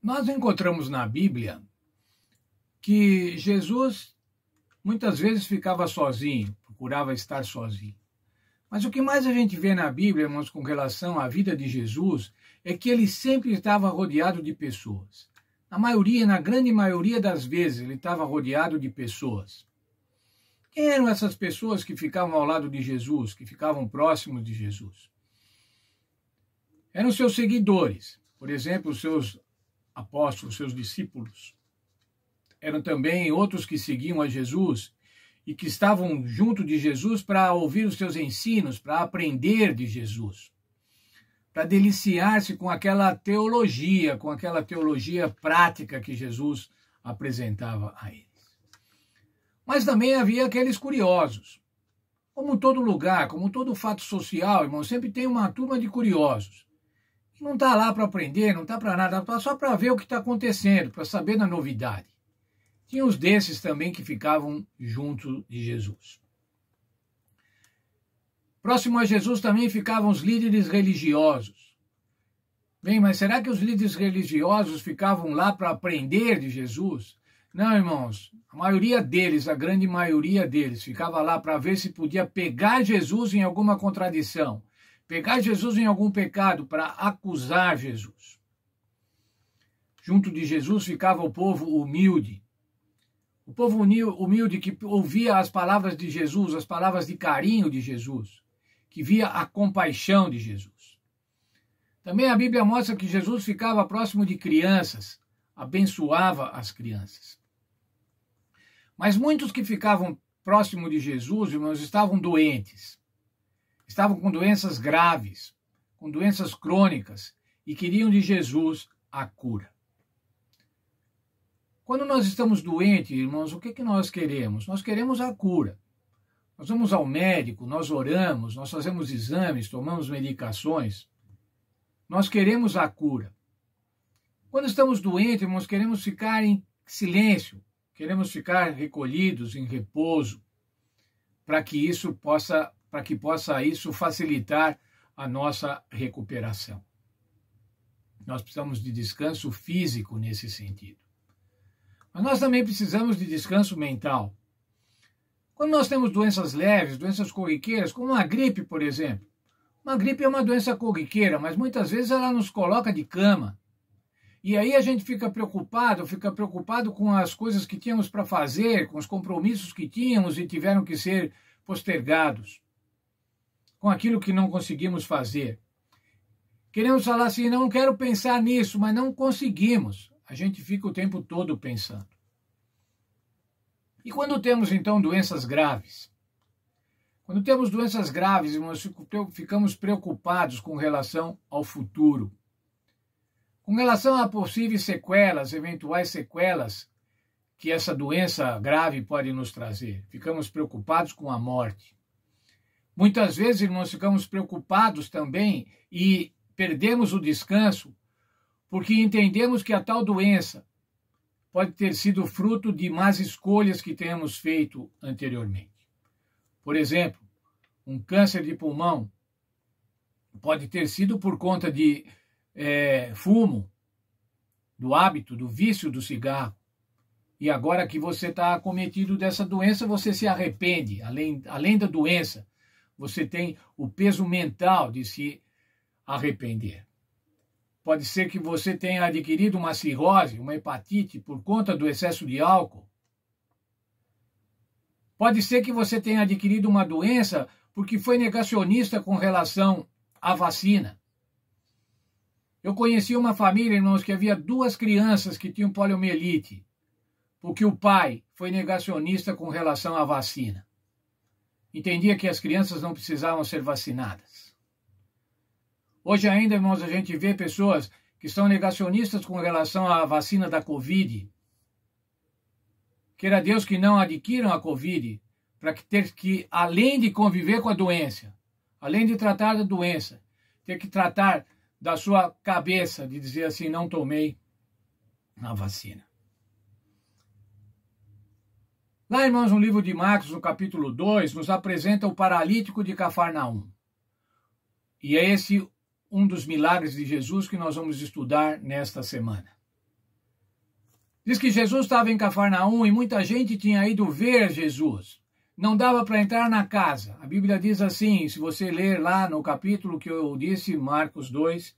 Nós encontramos na Bíblia que Jesus muitas vezes ficava sozinho, procurava estar sozinho. Mas o que mais a gente vê na Bíblia, irmãos, com relação à vida de Jesus, é que ele sempre estava rodeado de pessoas. Na grande maioria das vezes, ele estava rodeado de pessoas. Quem eram essas pessoas que ficavam ao lado de Jesus, que ficavam próximos de Jesus? Eram seus seguidores, por exemplo, os seus apóstolos, seus discípulos. Eram também outros que seguiam a Jesus e que estavam junto de Jesus para ouvir os seus ensinos, para aprender de Jesus, para deliciar-se com aquela teologia prática que Jesus apresentava a eles. Mas também havia aqueles curiosos. Como todo lugar, como todo fato social, irmão, sempre tem uma turma de curiosos. Que não está lá para aprender, não está para nada, está só para ver o que está acontecendo, para saber da novidade. Tinha os desses também que ficavam junto de Jesus. Próximo a Jesus também ficavam os líderes religiosos. Bem, mas será que os líderes religiosos ficavam lá para aprender de Jesus? Não, irmãos. A maioria deles, a grande maioria deles, ficava lá para ver se podia pegar Jesus em alguma contradição, pegar Jesus em algum pecado para acusar Jesus. Junto de Jesus ficava o povo humilde. O povo humilde que ouvia as palavras de Jesus, as palavras de carinho de Jesus, que via a compaixão de Jesus. Também a Bíblia mostra que Jesus ficava próximo de crianças, abençoava as crianças. Mas muitos que ficavam próximo de Jesus, irmãos, estavam doentes. Estavam com doenças graves, com doenças crônicas e queriam de Jesus a cura. Quando nós estamos doentes, irmãos, o que nós queremos? Nós queremos a cura. Nós vamos ao médico, nós oramos, nós fazemos exames, tomamos medicações. Nós queremos a cura. Quando estamos doentes, irmãos, queremos ficar em silêncio, queremos ficar recolhidos, em repouso, para que possa isso facilitar a nossa recuperação. Nós precisamos de descanso físico nesse sentido. Mas nós também precisamos de descanso mental. Quando nós temos doenças leves, doenças corriqueiras, como uma gripe, por exemplo. Uma gripe é uma doença corriqueira, mas muitas vezes ela nos coloca de cama. E aí a gente fica preocupado com as coisas que tínhamos para fazer, com os compromissos que tínhamos e tiveram que ser postergados, com aquilo que não conseguimos fazer. Queremos falar assim, não quero pensar nisso, mas não conseguimos. A gente fica o tempo todo pensando. E quando temos, então, doenças graves? Quando temos doenças graves, irmãos, ficamos preocupados com relação ao futuro. Com relação a possíveis sequelas, eventuais sequelas que essa doença grave pode nos trazer. Ficamos preocupados com a morte. Muitas vezes, irmãos, ficamos preocupados também e perdemos o descanso porque entendemos que a tal doença pode ter sido fruto de más escolhas que tenhamos feito anteriormente. Por exemplo, um câncer de pulmão pode ter sido por conta de fumo, do hábito, do vício do cigarro. E agora que você está acometido dessa doença, você se arrepende. Além da doença, você tem o peso mental de se arrepender. Pode ser que você tenha adquirido uma cirrose, uma hepatite, por conta do excesso de álcool. Pode ser que você tenha adquirido uma doença porque foi negacionista com relação à vacina. Eu conheci uma família, irmãos, que havia 2 crianças que tinham poliomielite, porque o pai foi negacionista com relação à vacina. Entendia que as crianças não precisavam ser vacinadas. Hoje ainda, irmãos, a gente vê pessoas que são negacionistas com relação à vacina da Covid. Queira Deus que não adquiram a Covid, para ter que, além de conviver com a doença, além de tratar da doença, ter que tratar da sua cabeça, de dizer assim, não tomei a vacina. Lá, irmãos, no livro de Marcos, no capítulo 2, nos apresenta o paralítico de Cafarnaum. E é esse um dos milagres de Jesus que nós vamos estudar nesta semana. Diz que Jesus estava em Cafarnaum e muita gente tinha ido ver Jesus. Não dava para entrar na casa. A Bíblia diz assim, se você ler lá no capítulo que eu disse, Marcos 2,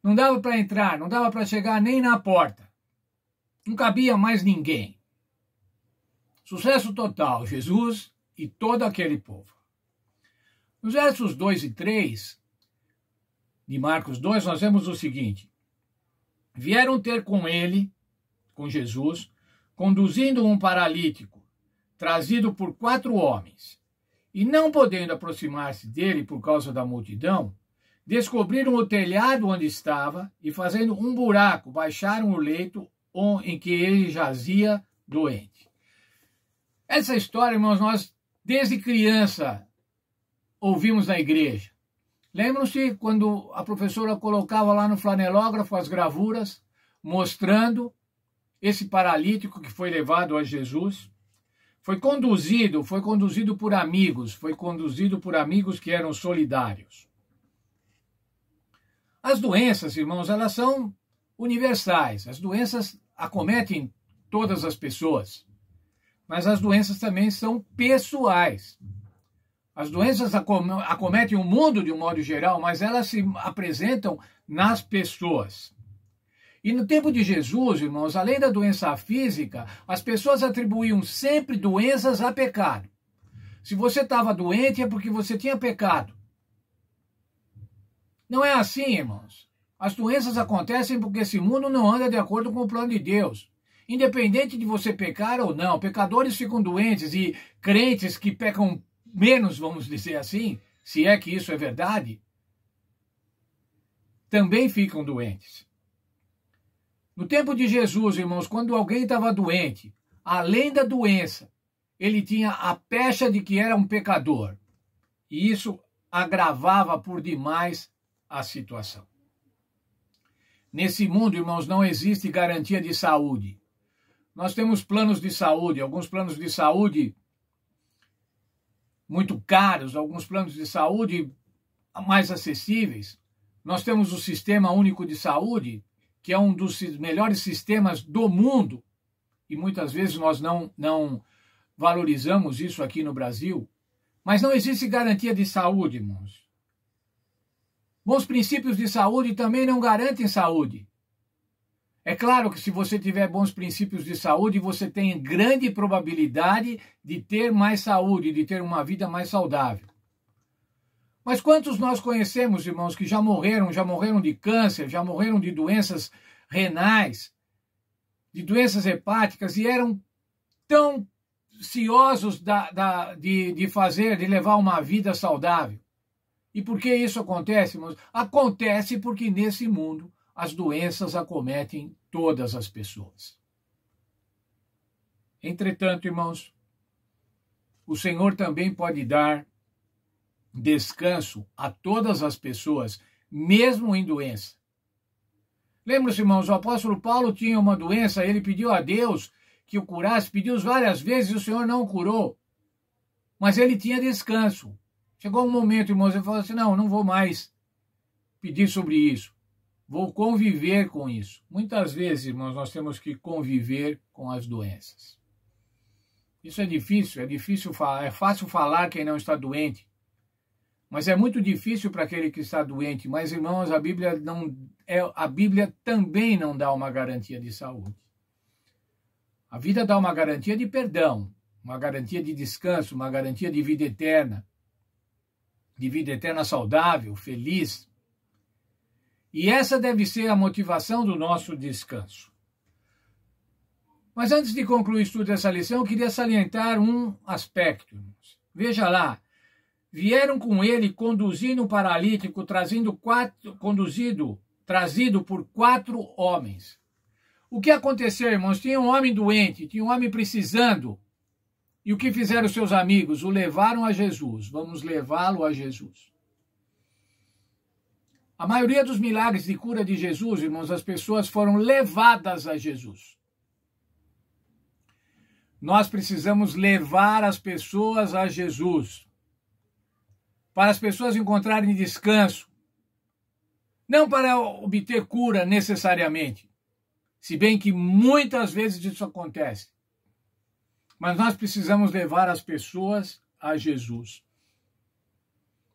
não dava para entrar, não dava para chegar nem na porta. Não cabia mais ninguém. Sucesso total, Jesus e todo aquele povo. Nos versos 2 e 3 de Marcos 2, nós vemos o seguinte. Vieram ter com ele, com Jesus, conduzindo um paralítico, trazido por 4 homens. E não podendo aproximar-se dele por causa da multidão, descobriram o telhado onde estava e, fazendo um buraco, baixaram o leito em que ele jazia doente. Essa história, irmãos, nós desde criança ouvimos na igreja. Lembram-se quando a professora colocava lá no flanelógrafo as gravuras, mostrando esse paralítico que foi levado a Jesus? Foi conduzido por amigos que eram solidários. As doenças, irmãos, elas são universais. As doenças acometem todas as pessoas. Mas as doenças também são pessoais. As doenças acometem o mundo de um modo geral, mas elas se apresentam nas pessoas. E no tempo de Jesus, irmãos, além da doença física, as pessoas atribuíam sempre doenças a pecado. Se você estava doente é porque você tinha pecado. Não é assim, irmãos. As doenças acontecem porque esse mundo não anda de acordo com o plano de Deus. Independente de você pecar ou não, pecadores ficam doentes e crentes que pecam menos, vamos dizer assim, se é que isso é verdade, também ficam doentes. No tempo de Jesus, irmãos, quando alguém estava doente, além da doença, ele tinha a pecha de que era um pecador. E isso agravava por demais a situação. Nesse mundo, irmãos, não existe garantia de saúde. Nós temos planos de saúde, alguns planos de saúde muito caros, alguns planos de saúde mais acessíveis. Nós temos o Sistema Único de Saúde, que é um dos melhores sistemas do mundo, e muitas vezes nós não valorizamos isso aqui no Brasil, mas não existe garantia de saúde, irmãos. Bons princípios de saúde também não garantem saúde. É claro que se você tiver bons princípios de saúde, você tem grande probabilidade de ter mais saúde, de ter uma vida mais saudável. Mas quantos nós conhecemos, irmãos, que já morreram de câncer, já morreram de doenças renais, de doenças hepáticas, e eram tão ciosos de levar uma vida saudável? E por que isso acontece, irmãos? Acontece porque nesse mundo as doenças acometem todas as pessoas. Entretanto, irmãos, o Senhor também pode dar descanso a todas as pessoas, mesmo em doença. Lembra-se, irmãos, o apóstolo Paulo tinha uma doença, ele pediu a Deus que o curasse, pediu várias vezes e o Senhor não o curou. Mas ele tinha descanso. Chegou um momento, irmãos, ele falou assim, não vou mais pedir sobre isso. Vou conviver com isso. Muitas vezes, irmãos, nós temos que conviver com as doenças. Isso é difícil falar. É fácil falar quem não está doente. Mas é muito difícil para aquele que está doente. Mas, irmãos, a Bíblia também não dá uma garantia de saúde. A vida dá uma garantia de perdão, uma garantia de descanso, uma garantia de vida eterna saudável, feliz. E essa deve ser a motivação do nosso descanso. Mas antes de concluir o estudo dessa lição, eu queria salientar um aspecto. Veja lá, vieram com ele conduzindo um paralítico, trazido por 4 homens. O que aconteceu, irmãos? Tinha um homem doente, tinha um homem precisando. E o que fizeram seus amigos? O levaram a Jesus. Vamos levá-lo a Jesus. A maioria dos milagres de cura de Jesus, irmãos, as pessoas foram levadas a Jesus. Nós precisamos levar as pessoas a Jesus, para as pessoas encontrarem descanso, não para obter cura necessariamente, Se bem que muitas vezes isso acontece. Mas nós precisamos levar as pessoas a Jesus,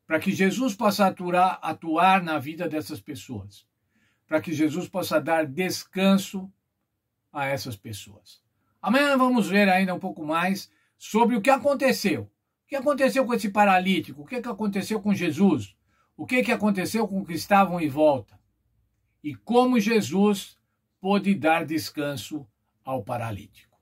para que Jesus possa atuar na vida dessas pessoas, para que Jesus possa dar descanso a essas pessoas. Amanhã vamos ver ainda um pouco mais sobre o que aconteceu. O que aconteceu com esse paralítico? O que aconteceu com Jesus? O que aconteceu com os que estavam em volta? E como Jesus pôde dar descanso ao paralítico.